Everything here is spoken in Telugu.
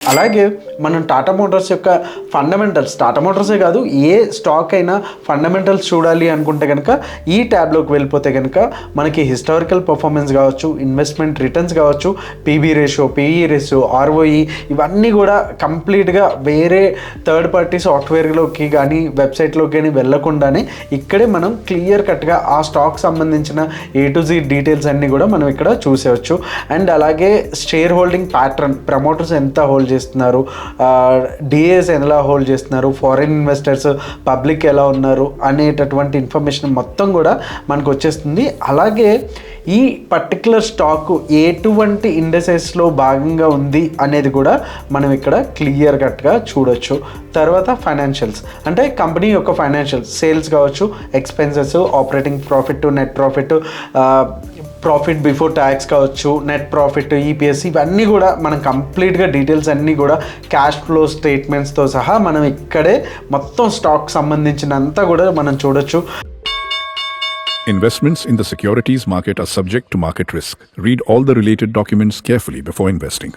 అలాగే మనం టాటా మోటార్స్ యొక్క ఫండమెంటల్స్, టాటా మోటార్సే కాదు ఏ స్టాక్ అయినా ఫండమెంటల్స్ చూడాలి అనుకుంటే కనుక ఈ ట్యాబ్లోకి వెళ్ళిపోతే కనుక మనకి హిస్టారికల్ పర్ఫార్మెన్స్ కావచ్చు, ఇన్వెస్ట్మెంట్ రిటర్న్స్ కావచ్చు, PB ratio, PE ratio, ROE ఇవన్నీ కూడా కంప్లీట్గా వేరే థర్డ్ పార్టీ సాఫ్ట్వేర్లోకి కానీ వెబ్సైట్లోకి కానీ వెళ్ళకుండానే ఇక్కడే మనం క్లియర్ కట్గా ఆ స్టాక్ సంబంధించిన A to Z డీటెయిల్స్ అన్నీ కూడా మనం ఇక్కడ చూసేవచ్చు. అండ్ అలాగే షేర్ హోల్డింగ్ ప్యాటర్న్, ప్రమోటర్స్ ఎంత హోల్డ్ చేస్తున్నారు, డిఏస్ ఎలా హోల్డ్ చేస్తున్నారు, ఫారిన్ ఇన్వెస్టర్స్, పబ్లిక్ ఎలా ఉన్నారు అనేటటువంటి ఇన్ఫర్మేషన్ మొత్తం కూడా మనకు వచ్చేస్తుంది. అలాగే ఈ పర్టికులర్ స్టాక్ ఎటువంటి ఇండస్ట్రీస్లో భాగంగా ఉంది అనేది కూడా మనం ఇక్కడ క్లియర్ కట్గా చూడొచ్చు. తర్వాత ఫైనాన్షియల్స్ అంటే కంపెనీ యొక్క ఫైనాన్షియల్స్, సేల్స్ కావచ్చు, expenses, operating profit, net profit, profit before tax కావచ్చు, నెట్ ప్రాఫిట్, ఈపీఎస్, ఇవన్నీ కూడా మనం కంప్లీట్గా డీటెయిల్స్ అన్నీ కూడా క్యాష్ ఫ్లో స్టేట్మెంట్స్తో సహా మనం ఇక్కడే మొత్తం స్టాక్ సంబంధించినంతా కూడా మనం చూడొచ్చు. Investments in the securities market are subject to market risk. Read all the related documents carefully before investing.